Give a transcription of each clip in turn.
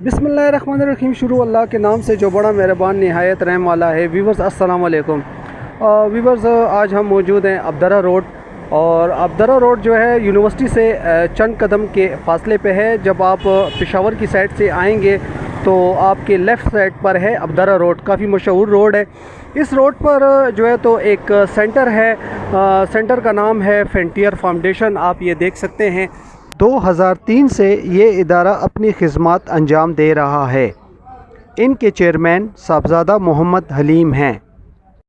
बिस्मिल्लाहिर्रहमानिर्रहीम। शुरू अल्लाह के नाम से जो बड़ा मेहरबान निहायत रहम वाला है। वीवर्स अस्सलाम वालेकुम। वीवर्स आज हम मौजूद हैं अब्दरा रोड, और अब्दरा रोड जो है यूनिवर्सिटी से चंद कदम के फ़ासले पे है। जब आप पेशावर की साइड से आएंगे तो आपके लेफ़्ट साइड पर है अब्दरा रोड, काफ़ी मशहूर रोड है। इस रोड पर जो है तो एक सेंटर है, सेंटर का नाम है फ्रंटियर फाउंडेशन। आप ये देख सकते हैं 2003 से ये इदारा अपनी खिदमत अंजाम दे रहा है। इनके चेयरमैन साहबजादा मोहम्मद हलीम हैं।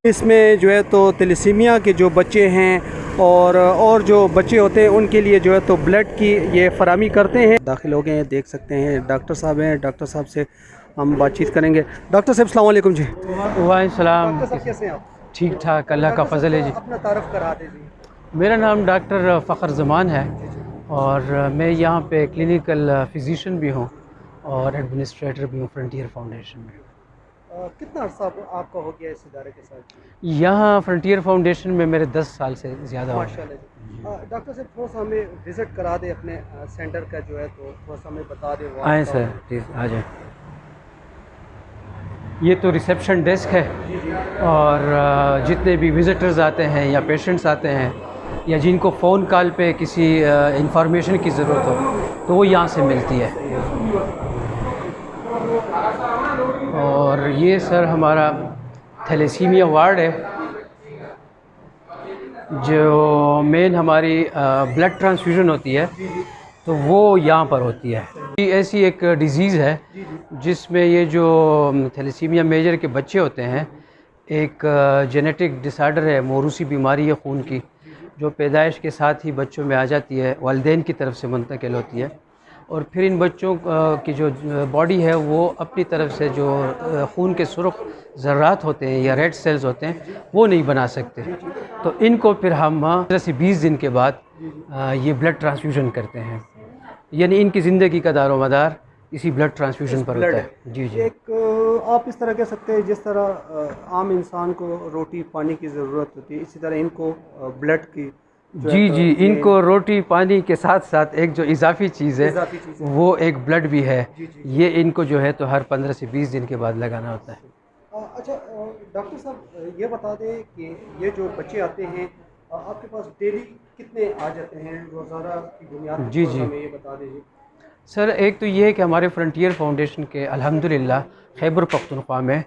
इसमें जो है तो तलिसीमिया के जो बच्चे हैं और जो बच्चे होते हैं उनके लिए जो है तो ब्लड की ये फरामी करते हैं। दाखिल हो गए हैं, देख सकते हैं डॉक्टर साहब हैं। डॉक्टर साहब से हम बातचीत करेंगे। डॉक्टर साहब अस्सलाम वालेकुम जी। वालेकुम। कैसे हैं आप? ठीक ठाक, अल्लाह का फ़ज़ल है जी। अपना तारुफ करा दीजिए। मेरा नाम डॉक्टर फ़खर ज़मान है और मैं यहाँ पे क्लिनिकल फ़िज़िशियन भी हूँ और एडमिनिस्ट्रेटर भी हूँ फ्रंटियर फाउंडेशन में। कितना अर्सा आपका हो गया इस इदारे के साथ? यहाँ फ्रंटियर फाउंडेशन में मेरे 10 साल से ज़्यादा हो गए। माशाल्लाह। डॉक्टर साहब थोड़ा सा हमें विज़िट करा दे अपने सेंटर का, जो है तो थोड़ा सा हमें बता दें। आएँ सर, प्लीज़ आ जाएँ। ये तो रिसेप्शन डेस्क है और जितने भी विज़िटर्स आते हैं या पेशेंट्स आते हैं या जिनको फ़ोन कॉल पे किसी इंफॉर्मेशन की ज़रूरत हो तो वो यहाँ से मिलती है। और ये सर हमारा थैलेसीमिया वार्ड है, जो मेन हमारी ब्लड ट्रांसफ्यूज़न होती है तो वो यहाँ पर होती है। ये ऐसी एक डिज़ीज़ है जिसमें ये जो थैलेसीमिया मेजर के बच्चे होते हैं, एक जेनेटिक डिसऑर्डर है, मोरूसी बीमारी है खून की, जो पैदाइश के साथ ही बच्चों में आ जाती है, वालिदैन की तरफ से मुंतकिल होती है। और फिर इन बच्चों की जो बॉडी है वो अपनी तरफ से जो खून के सुर्ख ज़र्रात होते हैं या रेड सेल्स होते हैं वो नहीं बना सकते, तो इनको फिर हम 15 से 20 दिन के बाद ये ब्लड ट्रांसफ्यूज़न करते हैं। यानी इनकी ज़िंदगी का दारोमदार इसी ब्लड ट्रांसफ्यूज़न पर होता है। जी जी। एक आप इस तरह कह सकते हैं जिस तरह आम इंसान को रोटी पानी की ज़रूरत होती है, इसी तरह इनको ब्लड की जी जी, इनको रोटी पानी के साथ साथ एक जो इजाफी चीज़ है वो एक ब्लड भी है। ये इनको जो है तो हर 15 से 20 दिन के बाद लगाना होता है। अच्छा डॉक्टर साहब ये बता दें कि ये जो बच्चे आते हैं आपके पास डेली कितने आ जाते हैं रोज़ाना की बुनियाद? जी जी हमें ये बता दीजिए सर। एक तो ये है कि हमारे फ्रंटियर फाउंडेशन के अल्हम्दुलिल्लाह खैबर पख्तूनख्वा में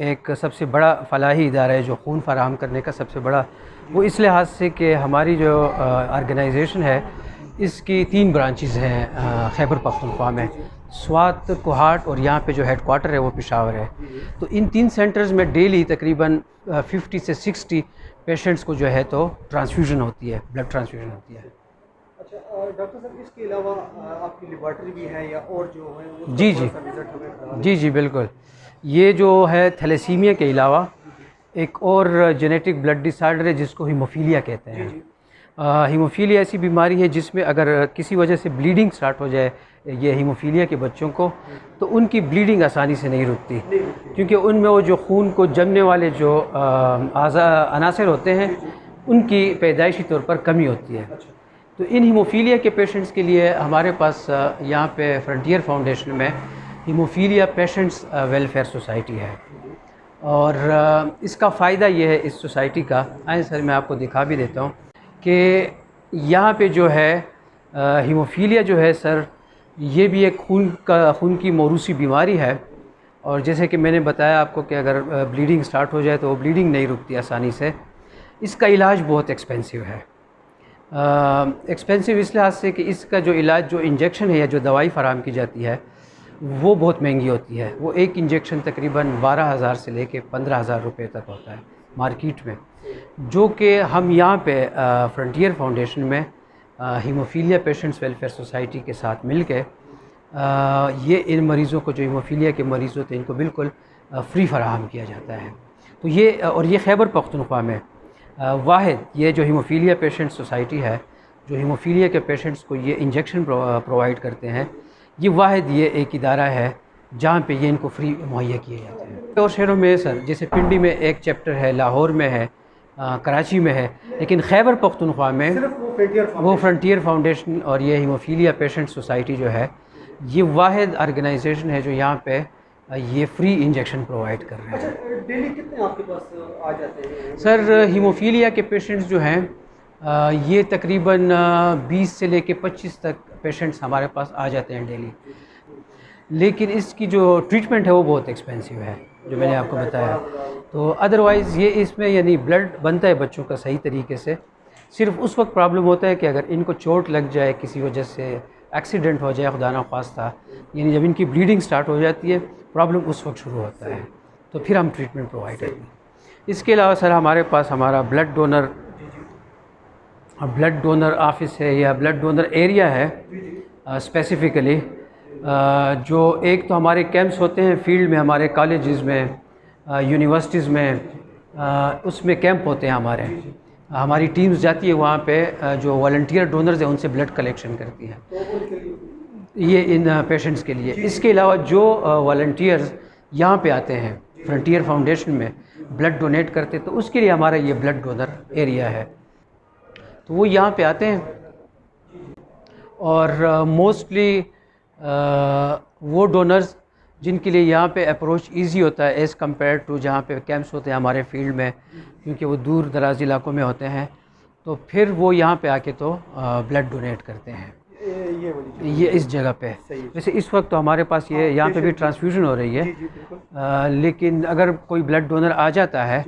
एक सबसे बड़ा फलाही इदारा है जो खून फराहम करने का सबसे बड़ा, वो इस लिहाज से कि हमारी जो ऑर्गेनाइजेशन है इसकी 3 ब्रांचेज़ हैं खैबर पख्तूनख्वा में, स्वात, कोहाट और यहाँ पे जो हेड क्वार्टर है वो पेशावर है। तो इन 3 सेंटर्स में डेली तकरीबन 50 से 60 पेशेंट्स को जो है तो ट्रांसफ्यूज़न होती है, ब्लड ट्रांसफ्यूज़न होती है। अच्छा डॉक्टर साहब इसके अलावा आपकी लेबॉर्ट्री भी है या और जो है वो जी जी जी जी बिल्कुल। ये जो है थैलेसीमिया के अलावा एक और जेनेटिक ब्लड डिसऑर्डर है जिसको हीमोफीलिया कहते हैं। हीमोफीलिया ऐसी बीमारी है जिसमें अगर किसी वजह से ब्लीडिंग स्टार्ट हो जाए ये हीमोफीलिया के बच्चों को, तो उनकी ब्लीडिंग आसानी से नहीं रुकती, क्योंकि उनमें वो जो खून को जमने वाले जो अनासर होते हैं उनकी पैदाइशी तौर पर कमी होती है। तो इन हीमोफीलिया के पेशेंट्स के लिए हमारे पास यहाँ पे फ्रंटियर फाउंडेशन में हीमोफीलिया पेशेंट्स वेलफेयर सोसाइटी है। और इसका फ़ायदा ये है इस सोसाइटी का, आए सर मैं आपको दिखा भी देता हूँ कि यहाँ पे जो है हीमोफीलिया जो है सर, ये भी एक खून की मोरूसी बीमारी है। और जैसे कि मैंने बताया आपको कि अगर ब्लीडिंग स्टार्ट हो जाए तो वो ब्लीडिंग नहीं रुकती आसानी से। इसका इलाज बहुत एक्सपेंसिव है। एक्सपेंसिव इस लिहाज से कि इसका जो इलाज, जो इंजेक्शन है या जो दवाई फ़राहम की जाती है वो बहुत महंगी होती है। वो एक इंजेक्शन तकरीबन 12,000 से लेके 15,000 रुपये तक होता है मार्केट में, जो कि हम यहाँ पे फ्रंटियर फाउंडेशन में हीमोफीलिया पेशेंट्स वेलफेयर सोसाइटी के साथ मिल के ये इन मरीज़ों को, जो हीमोफीलिया के मरीज़ होते हैं, इनको बिल्कुल फ्री फराहम किया जाता है। तो ये खैबर पख्तूनख्वा में वाहिद ये जो हीमोफीलिया पेशेंट सोसाइटी है, जो हीमोफीलिया के पेशेंट्स को ये इंजेक्शन प्रोवाइड करते हैं, ये वाहिद ये एक इदारा है जहाँ पे ये इनको फ्री मुहैया किए जाते हैं। और शहरों में सर, जैसे पिंडी में एक चैप्टर है, लाहौर में है, कराची में है, लेकिन खैबर पख्तूनख्वा में वो फ्रंटियर फाउंडेशन और ये हीमोफीलिया पेशेंट सोसाइटी जो है ये वाहिद ऑर्गेनाइजेशन है जो यहाँ पे ये फ्री इंजेक्शन प्रोवाइड कर रहे हैं। अच्छा, डेली कितने आपके पास आ जाते हैं? सर हीमोफीलिया के पेशेंट्स जो हैं ये तकरीबन 20 से लेके 25 तक पेशेंट्स हमारे पास आ जाते हैं डेली। लेकिन इसकी जो ट्रीटमेंट है वो बहुत एक्सपेंसिव है, जो मैंने आपको बताया। तो अदरवाइज़ ये इसमें यानी ब्लड बनता है बच्चों का सही तरीके से। सिर्फ उस वक्त प्रॉब्लम होता है कि अगर इनको चोट लग जाए, किसी वजह से एक्सीडेंट हो जाए खुदा ना ख्वास्ता, यानी जब इनकी ब्लीडिंग स्टार्ट हो जाती है, प्रॉब्लम उस वक्त शुरू होता है, तो फिर हम ट्रीटमेंट प्रोवाइड करते हैं। इसके अलावा सर हमारे पास हमारा ब्लड डोनर ऑफिस है या ब्लड डोनर एरिया है स्पेसिफ़िकली। जो एक तो हमारे कैंप्स होते हैं फील्ड में, हमारे कॉलेजेस में, यूनिवर्सिटीज़ में, उसमें कैंप होते हैं हमारी टीम्स जाती है वहाँ पे, जो वॉलंटियर डोनर्स हैं उनसे ब्लड कलेक्शन करती हैं ये इन पेशेंट्स के लिए। इसके अलावा जो वॉलंटियर्स यहाँ पे आते हैं फ्रंटियर फाउंडेशन में ब्लड डोनेट करते, तो उसके लिए हमारा ये ब्लड डोनर एरिया है। तो वो यहाँ पे आते हैं और मोस्टली वो डोनर्स जिनके लिए यहाँ पे अप्रोच इजी होता है एज़ कम्पेयर टू जहाँ पे कैंप्स होते हैं हमारे फील्ड में, क्योंकि वो दूर दराज इलाकों में होते हैं, तो फिर वो यहाँ पे आके तो ब्लड डोनेट करते हैं ये इस जगह पे। वैसे इस वक्त तो हमारे पास ये यहाँ पे भी ट्रांसफ्यूज़न हो रही है, लेकिन अगर कोई ब्लड डोनर आ जाता है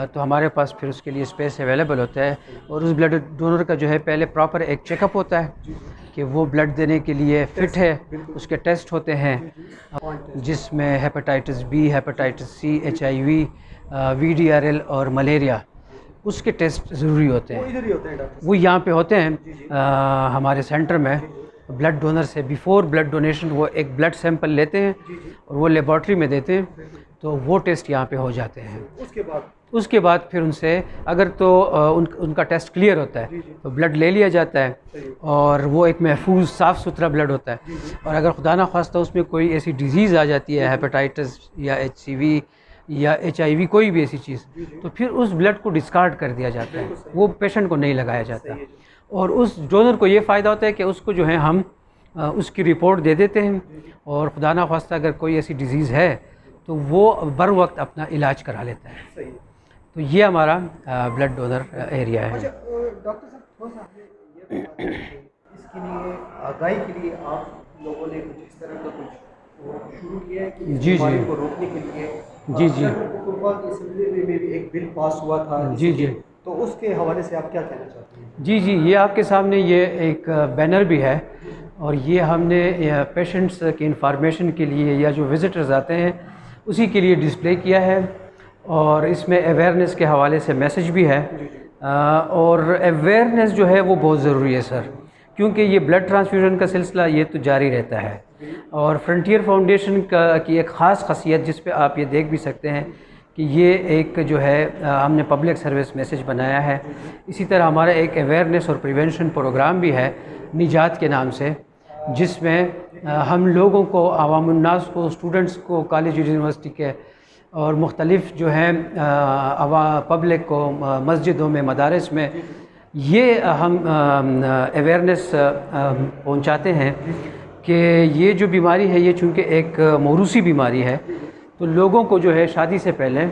तो हमारे पास फिर उसके लिए स्पेस अवेलेबल होता है। और उस ब्लड डोनर का जो है पहले प्रॉपर एक चेकअप होता है कि वो ब्लड देने के लिए फ़िट है, उसके टेस्ट होते हैं जिसमें hepatitis B, hepatitis C, HIV, VDRL और मलेरिया, उसके टेस्ट ज़रूरी होते हैं। वो इधर ही होते हैं डॉक्टर? वो यहाँ पे होते हैं हमारे सेंटर में। ब्लड डोनर से बिफ़ोर ब्लड डोनेशन वो एक ब्लड सैंपल लेते हैं और वो लेबॉर्ट्री में देते हैं, तो वो टेस्ट यहाँ पे हो जाते हैं। उसके बाद फिर उनसे अगर तो उनका टेस्ट क्लियर होता है तो ब्लड ले लिया जाता है और वो एक महफूज साफ़ सुथरा ब्लड होता है। और अगर खुदा ना ख्वास्ता उसमें कोई ऐसी डिज़ीज़ आ जाती है, हेपेटाइटिस या HCV या HIV, कोई भी ऐसी चीज़, तो फिर उस ब्लड को डिस्कार्ड कर दिया जाता है, वो पेशेंट को नहीं लगाया जाता। और उस डोनर को ये फ़ायदा होता है कि उसको जो है हम उसकी रिपोर्ट दे देते हैं और खुदा ना ख्वास्ता अगर कोई ऐसी डिज़ीज़ है तो वो बर वक्त अपना इलाज करा लेता है। तो ये हमारा ब्लड डोनर एरिया है। डॉक्टर साहब, थोड़ा सा ये इसके लिए आगाही के लिए आप लोगों ने कुछ इस तरह का कुछ शुरू किया है कि जी बीमारी को रोकने के लिए? जी असेंबली में भी एक बिल पास हुआ था जी, तो उसके हवाले से आप क्या कहना चाहते हैं? जी, ये आपके सामने ये एक बैनर भी है और ये हमने पेशेंट्स की इंफॉर्मेशन के लिए या जो विज़िटर्स आते हैं उसी के लिए डिस्प्ले किया है। और इसमें अवेयरनेस के हवाले से मैसेज भी है। और अवेयरनेस जो है वो बहुत ज़रूरी है सर, क्योंकि ये ब्लड ट्रांसफ्यूज़न का सिलसिला ये तो जारी रहता है। और फ्रंटियर फाउंडेशन की एक ख़ास ख़ासियत जिस पे आप ये देख भी सकते हैं कि ये एक जो है हमने पब्लिक सर्विस मैसेज बनाया है। इसी तरह हमारा एक अवेयरनेस और प्रिवेंशन प्रोग्राम भी है निजात के नाम से, जिसमें हम लोगों को, अवामुन्नास को, स्टूडेंट्स को, कॉलेज यूनिवर्सिटी के और मुख्तलिफ़ जो हैं पब्लिक को मस्जिदों में, मदारस में ये हम अवेयरनेस पहुंचाते हैं कि ये जो बीमारी है ये चूँकि एक मौरूसी बीमारी है, तो लोगों को जो है शादी से पहले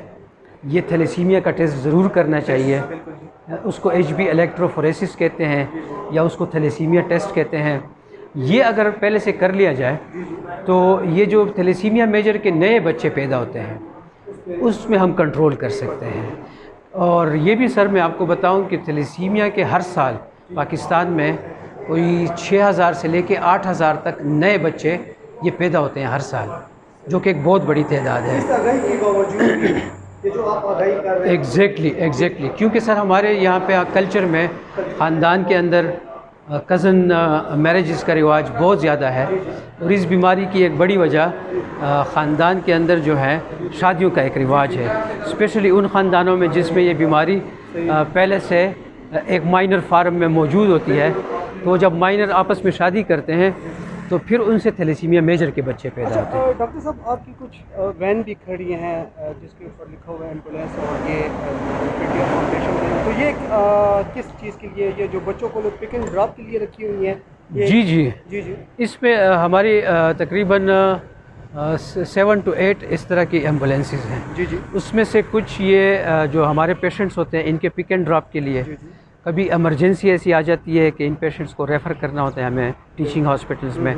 ये थैलेसीमिया का टेस्ट ज़रूर करना चाहिए। उसको HB इलेक्ट्रोफोरेसिस कहते हैं या उसको थैलेसीमिया टेस्ट कहते हैं। ये अगर पहले से कर लिया जाए तो ये जो थैलेसीमिया मेजर के नए बच्चे पैदा होते हैं उसमें हम कंट्रोल कर सकते हैं। और ये भी सर मैं आपको बताऊं कि थैलेसीमिया के हर साल पाकिस्तान में कोई 6000 से लेके 8000 तक नए बच्चे ये पैदा होते हैं हर साल, जो कि एक बहुत बड़ी तादाद है। एग्जैक्टली क्योंकि सर हमारे यहाँ पे कल्चर में ख़ानदान के अंदर कज़न मैरिजेस का रिवाज बहुत ज़्यादा है और इस बीमारी की एक बड़ी वजह ख़ानदान के अंदर जो है शादियों का एक रिवाज है, स्पेशली उन ख़ानदानों में जिसमें ये बीमारी पहले से एक माइनर फार्म में मौजूद होती है। तो जब माइनर आपस में शादी करते हैं तो फिर उनसे थैलेसीमिया मेजर के बच्चे पैदा होते हैं। डॉक्टर साहब, आपकी कुछ वैन भी खड़ी हैं जिसके ऊपर लिखा हुआ है एम्बुलेंस और ये फाउंडेशन, तो ये किस चीज़ के लिए, ये जो बच्चों को लोग पिक एंड ड्रॉप के लिए रखी हुई हैं जी जी, जी जी इसमें हमारी तकरीबन 7 to 8 इस तरह की एम्बुलेंसेस हैं। जी जी उसमें से कुछ ये जो हमारे पेशेंट्स होते हैं इनके पिक एंड ड्रॉप के लिए, जी जी कभी इमरजेंसी ऐसी आ जाती है कि इन पेशेंट्स को रेफ़र करना होता है हमें टीचिंग हॉस्पिटल्स में,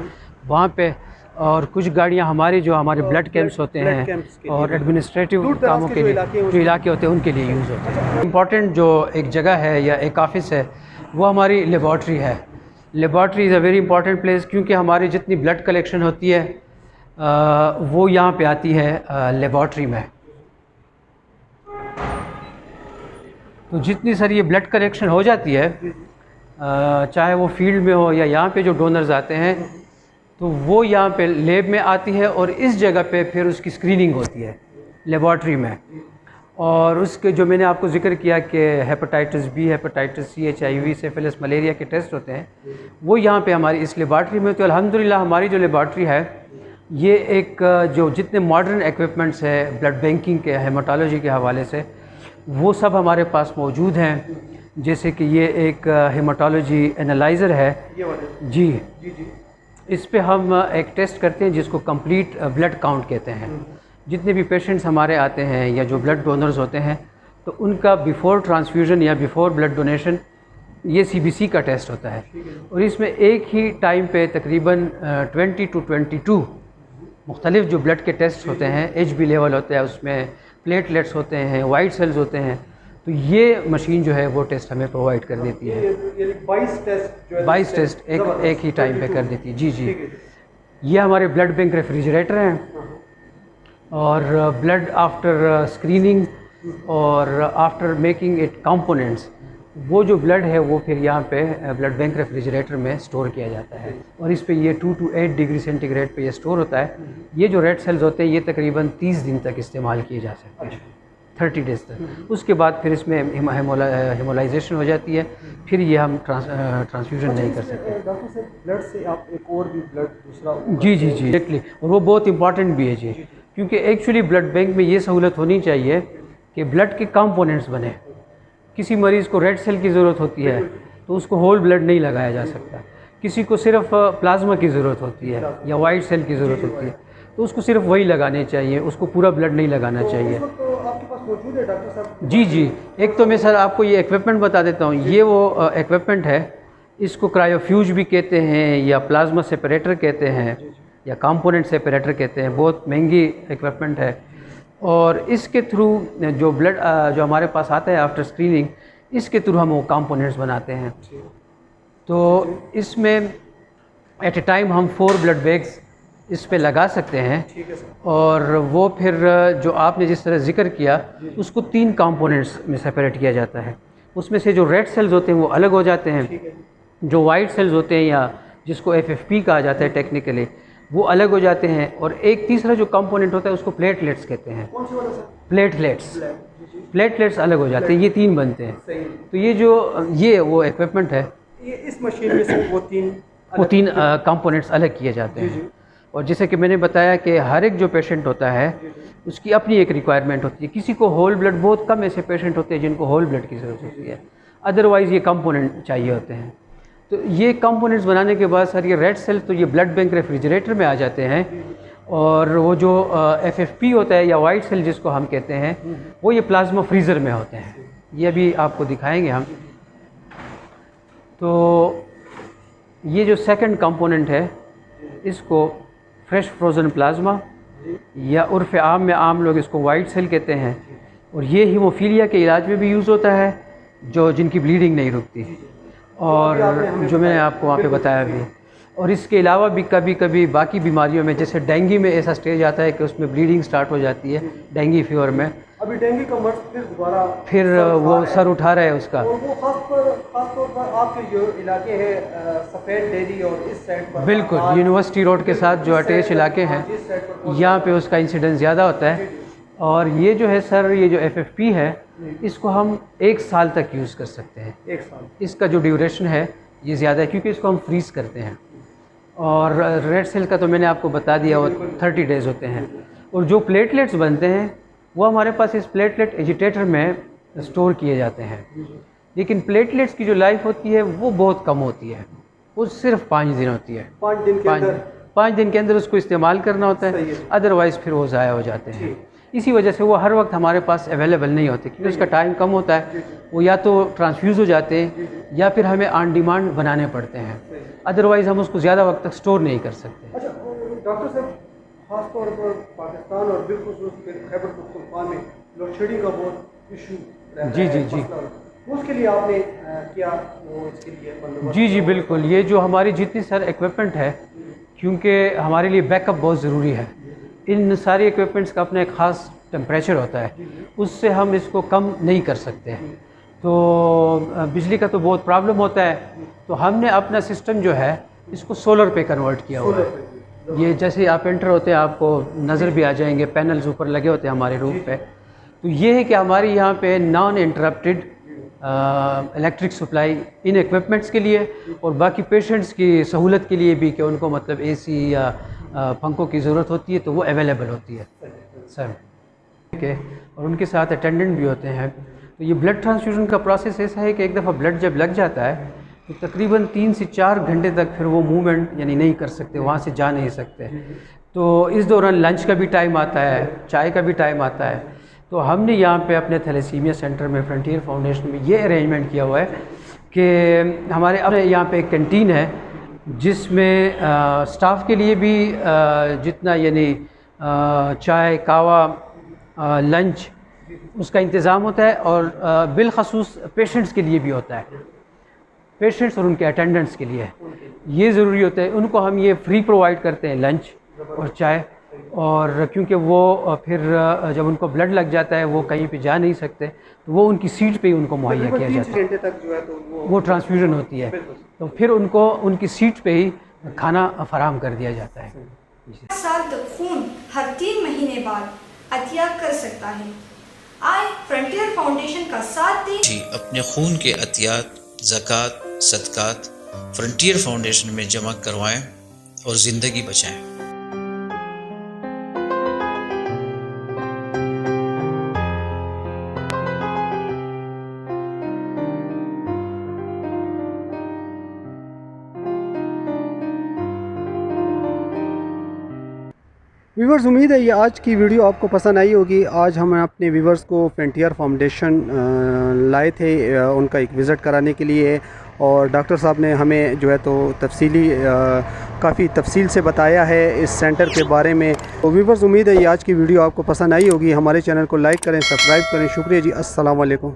वहाँ पे। और कुछ गाड़ियाँ हमारी जो हमारे ब्लड कैंप्स होते ब्लड हैं कैंप्स के लिए और एडमिनिस्ट्रेटिव दूर दराज कामों के के जो लिए इलाके हैं जो उसमें। इलाके होते हैं उनके लिए यूज़ होते हैं। इम्पॉर्टेंट जो एक जगह है या एक ऑफिस है वो हमारी लेबॉर्ट्री है। Laboratory is a very important place, क्योंकि हमारी जितनी ब्लड कलेक्शन होती है वो यहाँ पे आती है लेबॉर्ट्री में। तो जितनी सारी ये ब्लड कलेक्शन हो जाती है, चाहे वो फील्ड में हो या यहाँ पे जो डोनर्स आते हैं, तो वो यहाँ पे लैब में आती है और इस जगह पे फिर उसकी स्क्रीनिंग होती है लेबॉर्ट्री में। और उसके जो मैंने आपको ज़िक्र किया कि hepatitis B, hepatitis C, HIV, syphilis, malaria के टेस्ट होते हैं, वो यहाँ पे हमारी इस लेबॉर्ट्री में। तो अल्हम्दुलिल्लाह हमारी जो लेबॉर्ट्री है ये एक जो जितने मॉडर्न इक्विपमेंट्स है ब्लड बैंकिंग के, हेमाटोलॉजी के हवाले से, वो सब हमारे पास मौजूद हैं। जैसे कि ये एक हेमाटोलॉजी एनालाइज़र है ये वाले जी, जी जी इस पे हम एक टेस्ट करते हैं जिसको कंप्लीट ब्लड काउंट कहते हैं। जितने भी पेशेंट्स हमारे आते हैं या जो ब्लड डोनर्स होते हैं, तो उनका बिफ़ोर ट्रांसफ्यूज़न या बिफ़ोर ब्लड डोनेशन ये CBC का टेस्ट होता है। और इसमें एक ही टाइम पे तकरीबन 20 to 22 मुख्तलिफ जो ब्लड के टेस्ट होते हैं, HB लेवल होता है, उसमें प्लेटलेट्स होते हैं, वाइट सेल्स होते हैं, तो ये मशीन जो है वो टेस्ट हमें प्रोवाइड कर देती है। ये 22 टेस्ट जो है 22 टेस्ट एक ही टाइम पे कर देती है। जी जी, ये हमारे ब्लड बैंक रेफ्रिजरेटर हैं। और ब्लड आफ्टर स्क्रीनिंग और आफ्टर मेकिंग इट कंपोनेंट्स, वो जो ब्लड है वो फिर यहाँ पे ब्लड बैंक रेफ्रिजरेटर में स्टोर किया जाता है। और इस पे ये 2 to 8 डिग्री सेंटीग्रेड पे ये स्टोर होता है। ये जो रेड सेल्स होते हैं ये तकरीबन 30 दिन तक इस्तेमाल किए जा सकते हैं, 30 डेज़ तक। उसके बाद फिर इसमें हेमोलाइजेशन हो जाती है, फिर ये हम ट्रांसफ्यूज़न नहीं कर सकते। डॉक्टर साहब, ब्लड से आप एक और भी ब्लड दूसरा जी जी जी, एग्जैक्टली। और वो बहुत इंपॉर्टेंट भी है जी, क्योंकि एक्चुअली ब्लड बैंक में ये सहूलत होनी चाहिए कि ब्लड के कंपोनेंट्स बने। किसी मरीज़ को रेड सेल की ज़रूरत होती है तो उसको होल ब्लड नहीं लगाया जा सकता। किसी को सिर्फ प्लाज्मा की ज़रूरत होती है या वाइट सेल की ज़रूरत होती है तो उसको सिर्फ वही लगाने चाहिए, उसको पूरा ब्लड नहीं लगाना चाहिए। तो आपके पास मौजूद है डॉक्टर साहब? जी जी, एक तो मैं सर आपको ये इक्विपमेंट बता देता हूँ। ये वो इक्विपमेंट है, इसको क्रायोफ्यूज भी कहते हैं या प्लाज्मा सेपरेटर कहते हैं या कंपोनेंट सेपरेटर कहते हैं। बहुत महंगी इक्विपमेंट है और इसके थ्रू जो ब्लड जो हमारे पास आता है आफ्टर स्क्रीनिंग, इसके थ्रू हम वो कंपोनेंट्स बनाते हैं। तो इसमें एट ए टाइम हम 4 ब्लड बैग्स इस पे लगा सकते हैं। ठीक है सर। और वो फिर जो आपने जिस तरह जिक्र किया उसको 3 कंपोनेंट्स में सेपरेट किया जाता है। उसमें से जो रेड सेल्स होते हैं वो अलग हो जाते हैं, ठीक है जो वाइट सेल्स होते हैं या जिसको FFP कहा जाता है टेक्निकली, वो अलग हो जाते हैं। और एक तीसरा जो कंपोनेंट होता है उसको प्लेटलेट्स कहते हैं। कौन सी वाला सर? प्लेटलेट्स, जी जी प्लेटलेट्स अलग हो जाते हैं, ये 3 बनते हैं। सही। तो ये वो इक्विपमेंट है, ये इस मशीन में से वो 3 कंपोनेंट्स अलग किए जाते हैं। और जैसे कि मैंने बताया कि हर एक जो पेशेंट होता है उसकी अपनी एक रिक्वायरमेंट होती है। किसी को होल ब्लड, बहुत कम ऐसे पेशेंट होते हैं जिनको होल ब्लड की ज़रूरत होती है, अदरवाइज़ ये कंपोनेंट चाहिए होते हैं। तो ये कंपोनेंट्स बनाने के बाद सर ये रेड सेल्स तो ये ब्लड बैंक रेफ्रिजरेटर में आ जाते हैं। और वो जो FFP होता है या वाइट सेल जिसको हम कहते हैं, वो ये प्लाज्मा फ्रीज़र में होते हैं। ये अभी आपको दिखाएंगे हम। तो ये जो सेकंड कंपोनेंट है इसको फ्रेश फ्रोज़न प्लाज्मा या उर्फ़ आम में आम लोग इसको वाइट सेल कहते हैं। और ये हीमोफीलिया के इलाज में भी यूज़ होता है, जो जिनकी ब्लीडिंग नहीं रुकती, और जो मैंने आपको वहाँ पे बताया भी। और इसके अलावा भी कभी कभी बाकी बीमारियों में, जैसे डेंगू में ऐसा स्टेज आता है कि उसमें ब्लीडिंग स्टार्ट हो जाती है, डेंगू फीवर में। अभी डेंगू का मर्ज फिर दोबारा वो सर उठा रहा है उसका। और वो खास तौर पर आपके जो इलाके हैं सफ़ेद डेरी और इस साइड पर, बिल्कुल यूनिवर्सिटी रोड के साथ जो अटैच इलाके हैं, यहाँ पे उसका इंसिडेंस ज़्यादा होता है। और ये जो है सर, ये जो FFP है इसको हम 1 साल तक यूज़ कर सकते हैं। 1 साल इसका जो ड्यूरेशन है ये ज़्यादा है क्योंकि इसको हम फ्रीज़ करते हैं। और रेड सेल का तो मैंने आपको बता दिया, वो 30 डेज़ होते हैं। और जो प्लेटलेट्स बनते हैं वो हमारे पास इस प्लेटलेट एजिटेटर में स्टोर किए जाते हैं। लेकिन प्लेटलेट्स की जो लाइफ होती है वो बहुत कम होती है, वो सिर्फ 5 दिन होती है। 5 दिन के अंदर 5 दिन के अंदर उसको इस्तेमाल करना होता है, अदरवाइज़ फिर वो ज़ाया हो जाते हैं। इसी वजह से वो हर वक्त हमारे पास अवेलेबल नहीं होते, क्योंकि उसका टाइम कम होता है। वो या तो ट्रांसफ्यूज़ हो जाते हैं या फिर हमें ऑन डिमांड बनाने पड़ते हैं, अदरवाइज़ हम उसको ज़्यादा वक्त तक स्टोर नहीं कर सकते। अच्छा डॉक्टर साहब, ख़ास तौर पर पाकिस्तान और बिलखुसूस खैबर पख्तूनख्वा में लोड शेडिंग का बहुत इशू जी जी जी उसके लिए आपने क्या वो इसके लिए बंदोबस्त? जी जी बिल्कुल। ये जो हमारी जितनी सारे इक्विपमेंट है, क्योंकि हमारे लिए बैकअप बहुत ज़रूरी है, इन सारे इक्विपमेंट्स का अपना एक ख़ास टेम्परेचर होता है, उससे हम इसको कम नहीं कर सकते। तो बिजली का तो बहुत प्रॉब्लम होता है, तो हमने अपना सिस्टम जो है इसको सोलर पे कन्वर्ट किया हुआ है। ये जैसे आप एंटर होते हैं आपको नज़र भी आ जाएंगे, पैनल्स ऊपर लगे होते हैं हमारे रूफ पे। तो ये है कि हमारे यहाँ पे non interrupted electric supply in equipments के लिए और बाकी पेशेंट्स की सहूलत के लिए भी, कि उनको मतलब एसी या पंखों की ज़रूरत होती है तो वो अवेलेबल होती है सर। ठीक है, और उनके साथ अटेंडेंट भी होते हैं। तो ये ब्लड ट्रांसफ्यूज़न का प्रोसेस ऐसा है कि एक दफ़ा ब्लड जब लग जाता है तो तकरीबन 3 से 4 घंटे तक फिर वो मूवमेंट यानी नहीं कर सकते, वहाँ से जा नहीं सकते। तो इस दौरान लंच का भी टाइम आता है, चाय का भी टाइम आता है। तो हमने यहाँ पे अपने थैलेसीमिया सेंटर में फ्रंटियर फाउंडेशन में ये अरेंजमेंट किया हुआ है कि हमारे अपने यहाँ पे एक कैंटीन है जिसमें स्टाफ के लिए भी जितना यानी चाय कावा लंच उसका इंतज़ाम होता है, और बिलखसूस पेशेंट्स के लिए भी होता है। पेशेंट्स और उनके अटेंडेंट्स के लिए ये ज़रूरी होता है, उनको हम ये फ्री प्रोवाइड करते हैं लंच और चाय। और क्योंकि वो फिर जब उनको ब्लड लग जाता है वो कहीं पे जा नहीं सकते, तो वो उनकी सीट पे ही उनको मुहैया किया जाता है। 3 घंटे तक जो है तो वो ट्रांसफ्यूज़न होती है, तो फिर उनको उनकी सीट पे ही खाना फराहम कर दिया जाता है। साल तक खून हर 3 महीने बाद अतिया कर सकता है। आए फ्रंटियर फाउंडेशन का साथ दें। जी, अपने खून के अतियात, ज़कात, सदकात फ्रंटियर फाउंडेशन में जमा करवाएं और ज़िंदगी बचाएं। व्यूवर्स, उम्मीद है ये आज की वीडियो आपको पसंद आई होगी। आज हम अपने व्यूवर्स को फ्रंटियर फाउंडेशन लाए थे उनका एक विज़िट कराने के लिए, और डॉक्टर साहब ने हमें जो है तो काफ़ी तफसील से बताया है इस सेंटर के बारे में। तो व्यूवर्स, उम्मीद है ये आज की वीडियो आपको पसंद आई होगी। हमारे चैनल को लाइक करें, सब्सक्राइब करें। शुक्रिया जी, अस्सलाम वालेकुम।